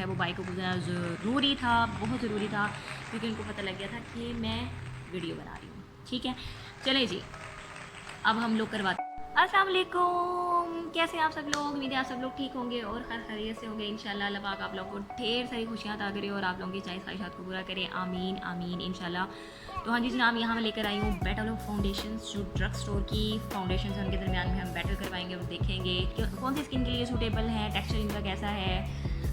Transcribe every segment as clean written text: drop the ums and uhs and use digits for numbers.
है वो बाय को गुजारना ज़रूरी था, बहुत ज़रूरी था, क्योंकि उनको पता लग गया था कि मैं वीडियो बना रही हूँ। ठीक है, चलें जी, अब हम लोग करवाते। अस्सलाम वालेकुम, कैसे हैं आप सब लोग? उम्मीद है आप सब लोग ठीक होंगे और खैर खैरियत से होंगे इंशाल्लाह। अल्लाह पाक आप लोगों को ढेर सारी खुशियाँ अता करे और आप लोगों की चाहे ख्वाहिशात को पूरा करें, आमीन आमीन इंशाल्लाह। तो हाँ जी जनाब, यहाँ मैं लेकर आई हूँ बैटल ऑफ फाउंडेशंस, जो ड्रग स्टोर की फाउंडेशन है उनके दरमियान में हम बैटल करवाएंगे और देखेंगे कि कौन सी स्किन के लिए सूटेबल है, टेक्सचर इनका कैसा है,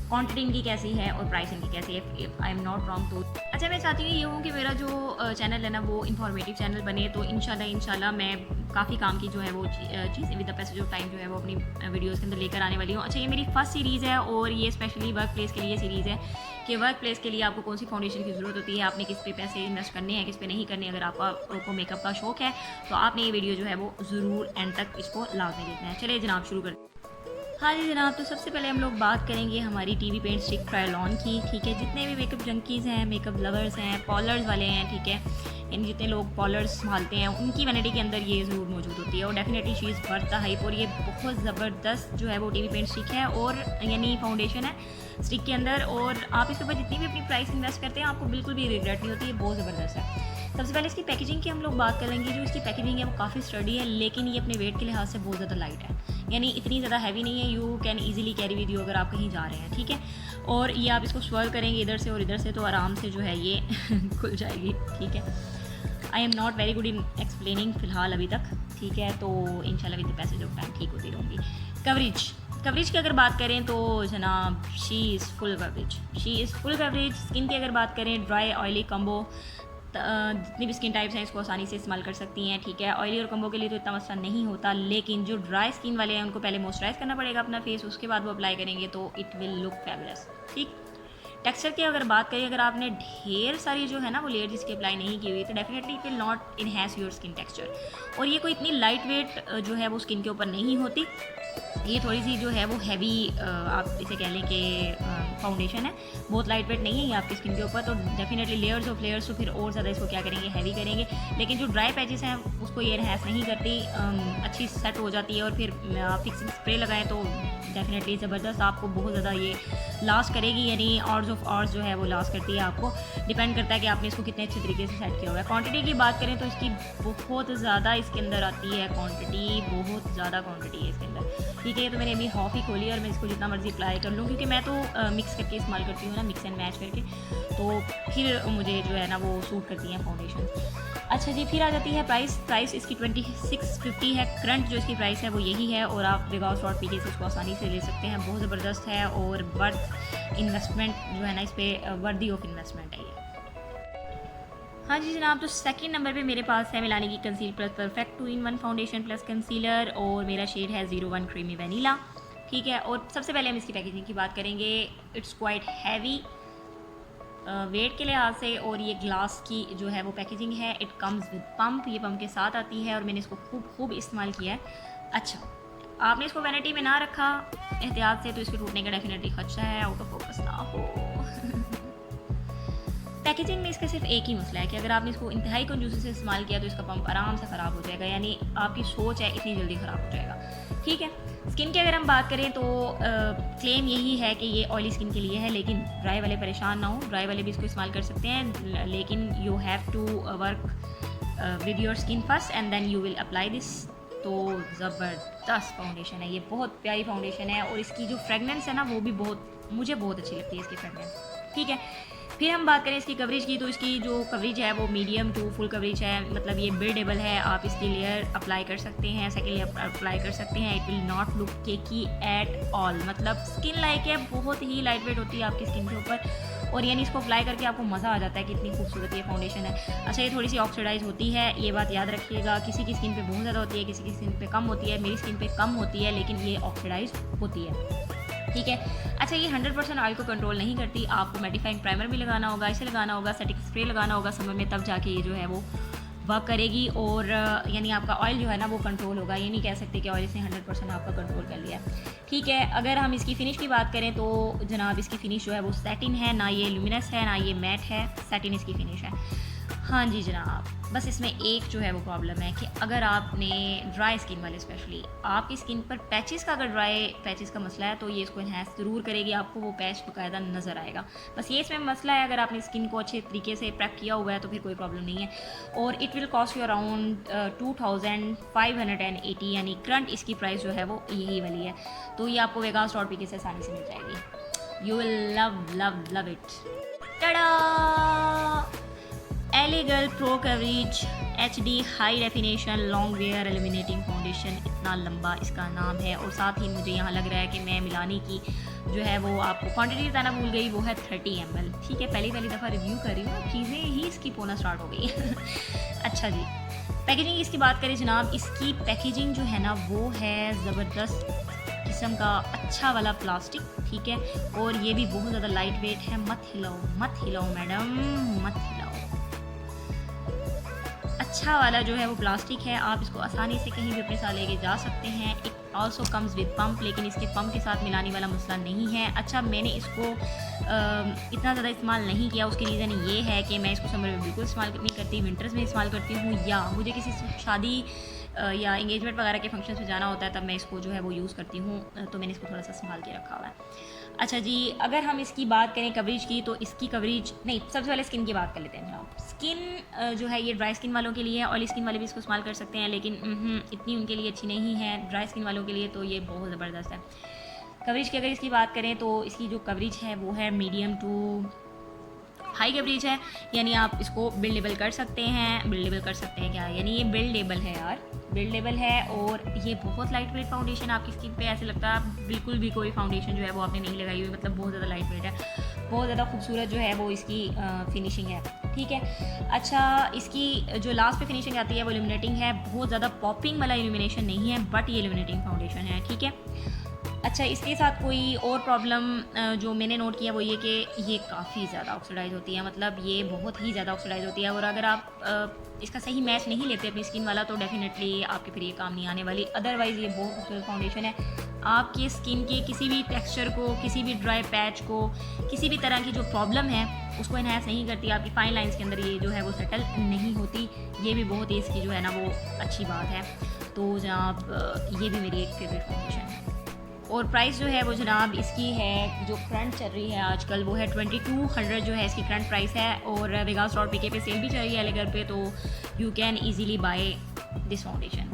क्वांटिटी इनकी कैसी है और प्राइस इनकी कैसी है, if I am not wrong. तो अच्छा, मैं चाहती हूँ ये हूँ कि मेरा जो चैनल है ना वो इंफॉर्मेटिव चैनल बने, तो इंशाल्लाह मैं काफ़ी काम की जो है वो चीज़ें with the passage of time जो है वो अपनी वीडियोस के अंदर लेकर आने वाली हूँ। अच्छा, ये मेरी फर्स्ट सीरीज़ है और ये स्पेशली वर्क प्लेस के लिए सीरीज़ है कि वर्क प्लेस के लिए आपको कौन सी फाउंडेशन की ज़रूरत होती है, आपने किस पे पैसे इन्वेस्ट करने हैं, किस पे नहीं करने। अगर आपको मेकअप का शौक है तो आपने ये वीडियो जो है वो ज़रूर एंड तक इसको लाजमी देखना है। चलिए जनाब शुरू कर। हाँ जी जनाब, तो सबसे पहले हम लोग बात करेंगे हमारी TV paint stick trial on की। ठीक है, जितने भी मेकअप जंकीज़ हैं, मेकअप लवर्स हैं, पॉलर्स वाले हैं, ठीक है, यानी जितने लोग पॉलर्स संभालते हैं उनकी वैनिटी के अंदर ये ज़रूर मौजूद होती है और definitely she is worth the hype. और ये बहुत ज़बरदस्त जो है वो टीवी पेंट स्टिक है और यानी फाउंडेशन है स्टिक के अंदर, और आप इसके ऊपर जितनी भी अपनी प्राइस इन्वेस्ट करते हैं आपको बिल्कुल भी रिग्रेट नहीं होती है, बहुत ज़बरदस्त है। सबसे पहले इसकी पैकेजिंग की हम लोग बात करेंगे। जो इसकी पैकेजिंग है वो काफ़ी स्टडी है, लेकिन ये अपने वेट के लिहाज से बहुत ज़्यादा लाइट है, यानी इतनी ज़्यादा हैवी नहीं है। You can easily carry with you अगर आप कहीं जा रहे हैं। ठीक है, और ये आप इसको स्वर्व करेंगे इधर से और इधर से तो आराम से जो है ये खुल जाएगी। ठीक है, I am not very good in explaining फ़िलहाल अभी तक। ठीक है, तो इंशाल्लाह with the passage of time ठीक होती रहूँगी। कवरेज की अगर बात करें तो जनाब she is full coverage. Skin की अगर बात करें, ड्राई ऑयली कम्बो, जितनी भी स्किन टाइप्स हैं इसको आसानी से इस्तेमाल कर सकती हैं। ठीक है, ऑयली और कम्बो के लिए तो इतना मसला नहीं होता, लेकिन जो ड्राई स्किन वाले हैं उनको पहले मॉइस्चराइज़ करना पड़ेगा अपना फेस, उसके बाद वो अप्लाई करेंगे तो इट विल लुक फैबुलस। ठीक, टेक्सचर की अगर बात करें, अगर आपने ढेर सारी जो है ना वो लेयर्स इसकी अप्लाई नहीं की हुई तो definitely it will not enhance your skin texture. और ये कोई इतनी लाइट वेट जो है वो स्किन के ऊपर नहीं होती, ये थोड़ी सी जो है वो हैवी आप इसे कह लें कि फाउंडेशन है, बहुत लाइट वेट नहीं है ये आपकी स्किन के ऊपर। तो डेफिनेटली लेयर्स ऑफ लेयर्स तो फिर और ज़्यादा इसको क्या करेंगे, हैवी करेंगे। लेकिन जो ड्राई पैचेस हैं उसको ये इनहेंस नहीं करती, अच्छी सेट हो जाती है। और फिर फिक्सिंग स्प्रे लगाएं तो डेफिनेटली ज़बरदस्त आपको बहुत ज़्यादा ये लास्ट करेगी, यानी आवर्स ऑफ आवर्स जो है वो लास्ट करती है। आपको डिपेंड करता है कि आपने इसको कितने अच्छे तरीके से सेट किया हुआ है। क्वांटिटी की बात करें तो इसकी बहुत ज़्यादा इसके अंदर आती है क्वांटिटी, बहुत ज़्यादा क्वांटिटी है इसके अंदर। ठीक है, तो मैंने अभी हाफ ही खोली और मैं इसको जितना मर्जी अप्लाई कर लूँ, क्योंकि मैं तो मिक्स करके इस्तेमाल करती हूँ ना, मिक्स एंड मैच करके, तो फिर मुझे जो है ना वो सूट करती हैं फाउंडेशन। अच्छा जी, फिर आ जाती है प्राइस इसकी 2650 है। करंट जो इसकी प्राइस है वो यही है और आप विदाउट शॉर्ट पीके से इसको आसानी से ले सकते हैं। बहुत ज़बरदस्त है और वर्थ इन्वेस्टमेंट जो है ना, इस पर वर्दी ऑफ इन्वेस्टमेंट है ये। हाँ जी जनाब, तो सेकंड नंबर पे मेरे पास है मिलानी की conceal plus perfect 2-in-1 foundation plus concealer और मेरा शेड है 01 क्रीमी वनीला। ठीक है, और सबसे पहले हम इसकी पैकेजिंग की बात करेंगे। इट्स क्वाइट हैवी वेट के लिहाज से, और ये ग्लास की जो है वो पैकेजिंग है। इट कम्स विद पम्प, ये पम्प के साथ आती है और मैंने इसको खूब इस्तेमाल किया है। अच्छा, आपने इसको वैनिटी में ना रखा एहतियात से तो इसके टूटने का डेफिनेटली खदशा है, आउट ऑफ फोकस ना हो। पैकेजिंग में इसका सिर्फ एक ही मसला है कि अगर आपने इसको इंतहाई कंजूसी से इस्तेमाल किया तो इसका पंप आराम से ख़राब हो जाएगा, यानी आपकी सोच है इतनी जल्दी ख़राब हो जाएगा। ठीक है, स्किन की अगर हम बात करें तो क्लेम यही है कि ये ऑयली स्किन के लिए है, लेकिन ड्राई वाले परेशान ना हो, ड्राई वाले भी इसको इस्तेमाल कर सकते हैं, लेकिन you have to work with your skin first and then you will apply this. तो ज़बरदस्त फाउंडेशन है ये, बहुत प्यारी फाउंडेशन है और इसकी जो फ्रेगनेंस है ना वो भी मुझे बहुत अच्छी लगती है इसकी फ्रेगनेंस। ठीक है, फिर हम बात करें इसकी कवरेज की, तो इसकी जो कवरेज है वो मीडियम टू फुल कवरेज है, मतलब ये बिल्डेबल है। आप इसकी लेयर अप्लाई कर सकते हैं, सेकेंड लेयर अप्लाई कर सकते हैं। It will not look cakey at all, मतलब स्किन लाइक है, बहुत ही लाइट वेट होती है आपकी स्किन के ऊपर, और यानी इसको अप्लाई करके आपको मज़ा आ जाता है कि इतनी खूबसूरत ये फाउंडेशन है। अच्छा, ये थोड़ी सी ऑक्सीडाइज होती है, ये बात याद रखिएगा, किसी की स्किन पे बहुत ज़्यादा होती है, किसी की स्किन पे कम होती है। मेरी स्किन पे कम होती है, लेकिन ये ऑक्सीडाइज होती है। ठीक है, अच्छा, ये 100% ऑयल को कंट्रोल नहीं करती, आपको मेडिफाइंग प्राइमर भी लगाना होगा, इसे लगाना होगा, सेटिंग स्प्रे लगाना होगा समर में, तब जाके ये जो है वो वर्क करेगी। और यानी आपका ऑयल जो है ना वो कंट्रोल होगा, ये नहीं कह सकते कि ऑयल इसने 100% आपका कंट्रोल कर लिया। ठीक है, अगर हम इसकी फ़िनिश की बात करें तो जनाब इसकी फ़िनिश जो है वो सैटिन है, ना ये लुमिनस है ना ये मैट है, सैटिन इसकी फ़िनिश है। हाँ जी जनाब, बस इसमें एक जो है वो प्रॉब्लम है कि अगर आपने ड्राई स्किन वाले, स्पेशली आपकी स्किन पर पैचेस का, अगर ड्राई पैचेस का मसला है तो ये इसको इन्हेंस ज़रूर करेगी, आपको वो पैच बाकायदा नज़र आएगा। बस ये इसमें मसला है, अगर आपने स्किन को अच्छे तरीके से प्रेप किया हुआ है तो फिर कोई प्रॉब्लम नहीं है। और it will cost you around 2580, यानी करंट इसकी प्राइस जो है वो यही वाली है। तो ये आपको vegas.pk से आसानी से मिल जाएगी। You will love love love it. Tada! Illegal pro coverage HD high definition long wear eliminating foundation, इतना लंबा इसका नाम है। और साथ ही मुझे यहाँ लग रहा है कि मैं मिलानी की जो है वो आपको क्वांटिटी बताना भूल गई, वो है 30 ml। ठीक है, पहली दफ़ा रिव्यू कर रही हूँ, चीज़ें ही स्किप होना स्टार्ट हो गई। अच्छा जी, पैकेजिंग इसकी बात करें जनाब, इसकी पैकेजिंग जो है ना वो है ज़बरदस्त किस्म का, अच्छा वाला प्लास्टिक। ठीक है, और ये भी बहुत ज़्यादा लाइट वेट है। मत हिलाओ मैडम, मत हिलाओ। अच्छा वाला जो है वो प्लास्टिक है, आप इसको आसानी से कहीं भी अपने साथ लेके जा सकते हैं। It also comes with pump, लेकिन इसके पम्प के साथ मिलाने वाला मसला नहीं है। अच्छा, मैंने इसको इतना ज़्यादा इस्तेमाल नहीं किया, उसकी रीज़न ये है कि मैं इसको समर में बिल्कुल इस्तेमाल नहीं करती, विंटर्स में इस्तेमाल करती हूँ, या मुझे किसी शादी या इंगेजमेंट वगैरह के फंक्शन में जाना होता है तब मैं इसको जो है वो यूज़ करती हूँ। तो मैंने इसको थोड़ा सा संभाल के रखा हुआ है। अच्छा जी, अगर हम इसकी बात करें कवरेज की, तो इसकी कवरेज नहीं, सबसे पहले स्किन की बात कर लेते हैं जनाब। स्किन जो है ये ड्राई स्किन वालों के लिए है, ऑयली स्किन वाले भी इसको इस्तेमाल कर सकते हैं, लेकिन इतनी उनके लिए अच्छी नहीं है। ड्राई स्किन वालों के लिए तो ये बहुत ज़बरदस्त है। कवरेज की अगर इसकी बात करें तो इसकी जो कवरेज है वो है मीडियम टू हाई कवरेज है, यानी आप इसको बिल्डेबल कर सकते हैं। क्या, यानी ये बिल्डेबल है यार, बिल्डेबल है। और ये बहुत लाइट वेट फाउंडेशन, आपकी स्किन पे ऐसे लगता है बिल्कुल भी कोई फाउंडेशन जो है वो आपने नहीं लगाई हुई, मतलब बहुत ज़्यादा लाइट वेट है, बहुत ज़्यादा खूबसूरत जो है वो इसकी फिनिशिंग है। ठीक है, अच्छा, इसकी जो लास्ट पे फिनिशिंग आती है वो इल्यूमिनेटिंग है, बहुत ज़्यादा पॉपिंग वाला इल्यूमिनेशन नहीं है, बट ये इल्यूमिनेटिंग फाउंडेशन है। ठीक है, अच्छा, इसके साथ कोई और प्रॉब्लम जो मैंने नोट किया वो ये कि ये काफ़ी ज़्यादा ऑक्सीडाइज होती है, मतलब ये बहुत ही ज़्यादा ऑक्सीडाइज होती है। और अगर आप इसका सही मैच नहीं लेते अपनी स्किन वाला तो डेफिनेटली आपके फिर ये काम नहीं आने वाली। अदरवाइज़ ये बहुत खूबसूरत फाउंडेशन है, आपकी स्किन के किसी भी टेक्सचर को, किसी भी ड्राई पैच को, किसी भी तरह की जो प्रॉब्लम है उसको इन्हेंस नहीं करती। आपकी फाइन लाइंस के अंदर ये जो है वो सेटल नहीं होती, ये भी बहुत ही इसकी जो है ना वो अच्छी बात है। तो जनाब ये भी मेरी एक फेवरेट फाउंडेशन है। और प्राइस जो है वो जनाब इसकी है, जो करंट चल रही है आजकल, वो है 2200 जो है इसकी करंट प्राइस है। और vegas.pk पे सेल भी चल रही है एलेगर पे, तो you can easily buy this foundation.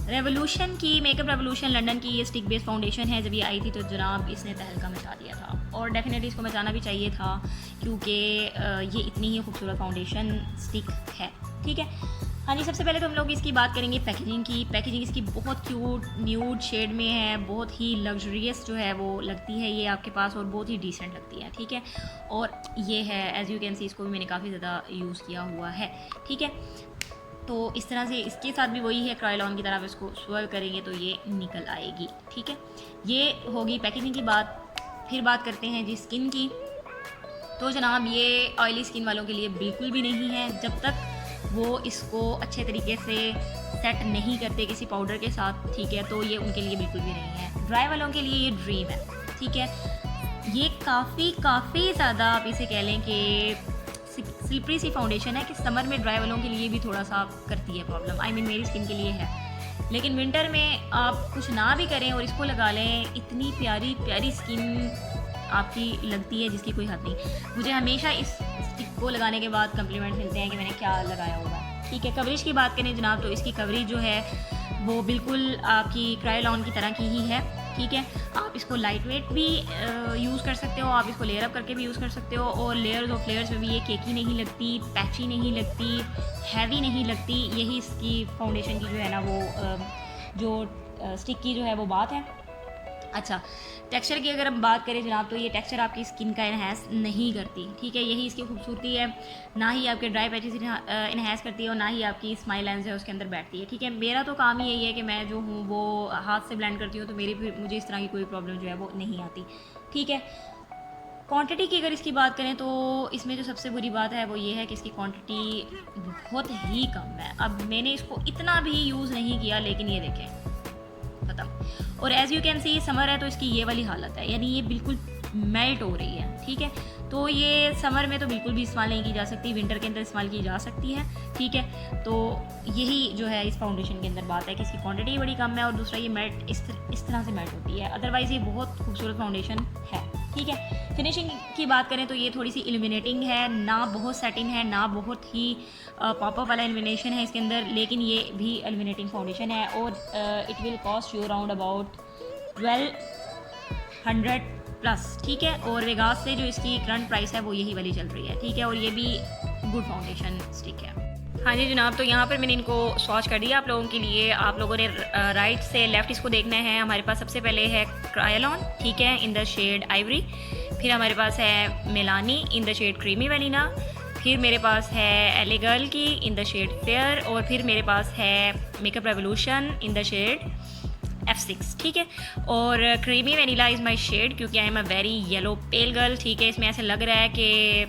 Revolution की, मेकअप रेवोल्यूशन लंदन की ये स्टिक बेस्ड फाउंडेशन है। जब ये आई थी तो जनाब इसने तहलका मचा दिया था, और डेफिनेटली इसको मचाना भी चाहिए था, क्योंकि ये इतनी ही खूबसूरत फाउंडेशन स्टिक है। ठीक है, हाँ जी, सबसे पहले तो हम लोग इसकी बात करेंगे पैकेजिंग की। पैकेजिंग इसकी बहुत क्यूट न्यूड शेड में है, बहुत ही लग्जरियस जो है वो लगती है ये आपके पास, और बहुत ही डिसेंट लगती है। ठीक है, और ये है एज यू कैन सी, इसको भी मैंने काफ़ी ज़्यादा यूज़ किया हुआ है। ठीक है, तो इस तरह से इसके साथ भी वही है, क्रायलॉन की तरह आप इसको स्वर्व करेंगे तो ये निकल आएगी। ठीक है, ये होगी पैकेजिंग की बात। फिर बात करते हैं जी स्किन की। तो जनाब ये ऑयली स्किन वालों के लिए बिल्कुल भी नहीं है, जब तक वो इसको अच्छे तरीके से सेट नहीं करते किसी पाउडर के साथ। ठीक है, तो ये उनके लिए बिल्कुल भी नहीं है। ड्राई वालों के लिए ये ड्रीम है। ठीक है, ये काफ़ी ज़्यादा आप इसे कह लें कि स्लिपरी सी फाउंडेशन है कि समर में ड्राई वालों के लिए भी थोड़ा सा करती है प्रॉब्लम। आई मीन मेरी स्किन के लिए है, लेकिन विंटर में आप कुछ ना भी करें और इसको लगा लें, इतनी प्यारी प्यारी स्किन आपकी लगती है जिसकी कोई हद नहीं। मुझे हमेशा इस स्टिक को लगाने के बाद कम्प्लीमेंट मिलते हैं कि मैंने क्या लगाया होगा। ठीक है, कवरेज की बात करें जनाब, तो इसकी कवरेज जो है वो बिल्कुल आपकी क्रायलॉन की तरह की ही है। ठीक है, आप इसको लाइट वेट भी यूज़ कर सकते हो, आप इसको लेयर अप करके भी यूज़ कर सकते हो, और लेयर्स ऑफ लेयर्स में भी ये केकी नहीं लगती, पैची नहीं लगती, हैवी नहीं लगती। यही इसकी फाउंडेशन की जो है ना वो जो स्टिक की जो है वो बात है। अच्छा, टेक्सचर की अगर हम बात करें जनाब, तो ये टेक्सचर आपकी स्किन का इन्हेंस नहीं करती। ठीक है, यही इसकी खूबसूरती है, ना ही आपके ड्राई पैचेस इन्हेंस करती है, और ना ही आपकी स्माइल लाइन्स है उसके अंदर बैठती है। ठीक है, मेरा तो काम ही यही है कि मैं जो हूँ वो हाथ से ब्लेंड करती हूँ, तो मुझे इस तरह की कोई प्रॉब्लम जो है वो नहीं आती। ठीक है, क्वांटिटी की अगर इसकी बात करें तो इसमें जो सबसे बुरी बात है वो ये है कि इसकी क्वांटिटी बहुत ही कम है। अब मैंने इसको इतना भी यूज़ नहीं किया, लेकिन ये देखें खत्म। और as you can see summer है तो इसकी ये वाली हालत है, यानी ये बिल्कुल मेल्ट हो रही है, ठीक है। तो ये समर में तो बिल्कुल भी इस्तेमाल नहीं की जा सकती, विंटर के अंदर इस्तेमाल की जा सकती है, ठीक है। तो यही जो है इस फाउंडेशन के अंदर बात है कि इसकी क्वांटिटी बड़ी कम है और दूसरा ये मेल्ट इस तरह से मेल्ट होती है। अदरवाइज़ ये बहुत खूबसूरत फाउंडेशन है, ठीक है। फिनिशिंग की बात करें तो ये थोड़ी सी इल्यूमिनेटिंग है, ना बहुत सेटिंग है, ना बहुत ही पॉपअप वाला इल्यूमिनेशन है इसके अंदर, लेकिन ये भी इल्यूमिनेटिंग फाउंडेशन है। और it will cost you around about 1200 plus, ठीक है। और वेगास से जो इसकी करंट प्राइस है वो यही वाली चल रही है, ठीक है। और ये भी गुड फाउंडेशन स्टिक है। हाँ जी जनाब, तो यहाँ पर मैंने इनको स्वॉच कर दिया आप लोगों के लिए। आप लोगों ने राइट से लेफ़्ट इसको देखना है। हमारे पास सबसे पहले है क्रायोलॉन, ठीक है, इन द शेड आइवरी। फिर हमारे पास है Milani in the shade creamy vanilla. फिर मेरे पास है एले गर्ल की इन द शेड फेयर। और फिर मेरे पास है Makeup Revolution in the shade F6, ठीक है। और creamy vanilla is my shade, क्योंकि I am a very yellow pale girl, ठीक है। इसमें ऐसे लग रहा है कि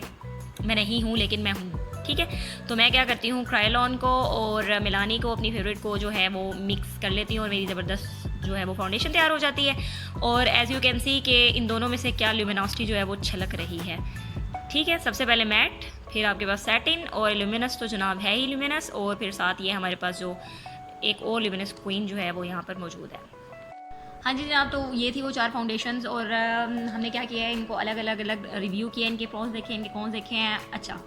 मैं नहीं हूँ लेकिन मैं हूँ, ठीक है। तो मैं क्या करती हूँ, क्रायोलॉन को और मिलानी को, अपनी फेवरेट को जो है वो मिक्स कर लेती हूँ और मेरी ज़बरदस्त जो है वो फाउंडेशन तैयार हो जाती है। और एज़ यू कैन सी कि इन दोनों में से क्या ल्यूमिनोसिटी जो है वो छलक रही है, ठीक है। सबसे पहले मैट, फिर आपके पास सैटिन, और ल्यूमिनस तो जनाब है ही ल्यूमिनस, और फिर साथ ये हमारे पास जो एक और ल्यूमिनस क्वीन जो है वो यहाँ पर मौजूद है। हाँ जी जनाब, तो ये थी वो 4 फाउंडेशंस और हमने क्या किया है, इनको अलग अलग रिव्यू किया, इनके प्रोस देखे, इनके कॉन्स देखे हैं। अच्छा,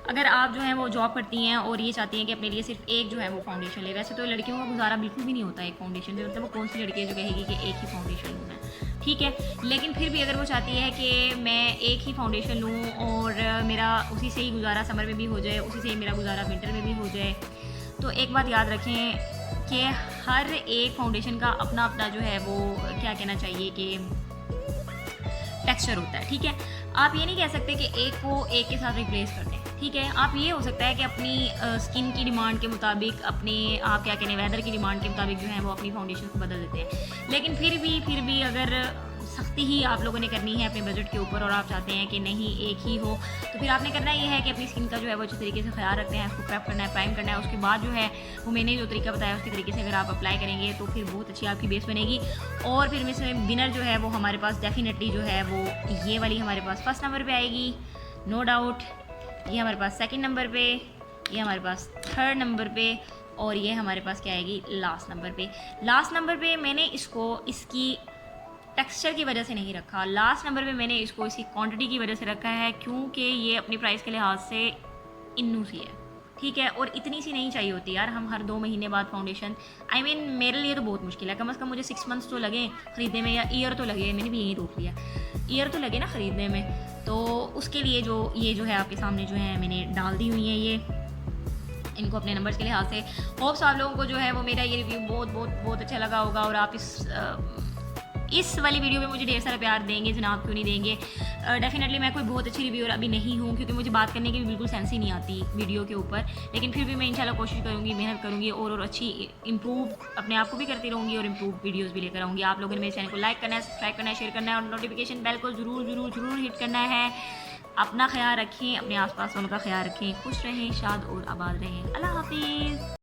अगर आप जो है वो जॉब करती हैं और ये चाहती हैं कि अपने लिए सिर्फ एक जो है वो फाउंडेशन ले, वैसे तो लड़कियों का गुजारा बिल्कुल भी नहीं होता एक फाउंडेशन से, मतलब वो कौन सी लड़की है जो कहेगी कि एक ही फाउंडेशन लूँ मैं, ठीक है। लेकिन फिर भी अगर वो चाहती है कि मैं एक ही फाउंडेशन लूँ और मेरा उसी से ही गुजारा समर में भी हो जाए, उसी से ही मेरा गुजारा विंटर में भी हो जाए, तो एक बात याद रखें कि हर एक फाउंडेशन का अपना अपना जो है वो क्या कहना चाहिए कि टेक्सचर होता है, ठीक है। आप ये नहीं कह सकते कि एक को एक के साथ रिप्लेस कर दें, ठीक है। आप ये हो सकता है कि अपनी स्किन की डिमांड के मुताबिक, अपने आप क्या कहने वेदर की डिमांड के मुताबिक जो है वो अपनी फाउंडेशन को बदल देते हैं। लेकिन फिर भी अगर सख्ती ही आप लोगों ने करनी है अपने बजट के ऊपर और आप चाहते हैं कि नहीं एक ही हो, तो फिर आपने करना ये है कि अपनी स्किन का जो है वो अच्छे तरीके से ख्याल रखना है, उसको प्रेप करना है, प्राइम करना है। उसके बाद जो है वो मैंने जो तरीका बताया उसके तरीके से अगर आप अप्लाई करेंगे तो फिर बहुत अच्छी आपकी बेस बनेगी। और फिर में विनर जो है वो हमारे पास डेफिनेटली जो है वो ये वाली हमारे पास फर्स्ट नंबर पर आएगी, नो डाउट। ये हमारे पास सेकेंड नंबर पर, ये हमारे पास थर्ड नंबर पे, और ये हमारे पास क्या आएगी लास्ट नंबर पे। लास्ट नंबर पे मैंने इसको इसकी टेक्सचर की वजह से नहीं रखा, लास्ट नंबर पे मैंने इसको इसकी क्वांटिटी की वजह से रखा है, क्योंकि ये अपनी प्राइस के लिहाज से इन्नू सी है, ठीक है। और इतनी सी नहीं चाहिए होती यार, हम हर 2 महीने बाद फाउंडेशन, आई मीन मेरे लिए तो बहुत मुश्किल है, कम से कम मुझे 6 मंथ्स तो लगे ख़रीदने में, या ईयर तो लगे, मैंने भी यही रोक लिया, ईयर तो लगे ना ख़रीदने में। तो उसके लिए ये जो है आपके सामने जो है मैंने डाल दी हुई है ये इनको अपने नंबर्स के लिहाज से। होप्स आप लोगों को जो है वो मेरा ये रिव्यू बहुत अच्छा लगा होगा और आप इस वाली वीडियो में मुझे ढेर सारा प्यार देंगे जनाब, क्यों नहीं देंगे। डेफिनेटली मैं कोई बहुत अच्छी रिव्यूअर अभी नहीं हूँ, क्योंकि मुझे बात करने की भी बिल्कुल सेंस ही नहीं आती वीडियो के ऊपर, लेकिन फिर भी मैं इंशाल्लाह कोशिश करूँगी, मेहनत करूँगी और अच्छी इंप्रूव अपने आप को भी करती रहूँगी और इंप्रूव वीडियोज़ भी लेकर आऊँगी। आप लोगों ने मेरे चैनल को लाइक करना है, सब्सक्राइब करना है, शेयर करना है और नोटिफिकेशन बेल को ज़रूर हिट करना है। अपना ख्याल रखें, अपने आसपास वालों का ख्याल रखें, खुश रहें, शाद और आबाद रहें। अल्लाह हाफिज़।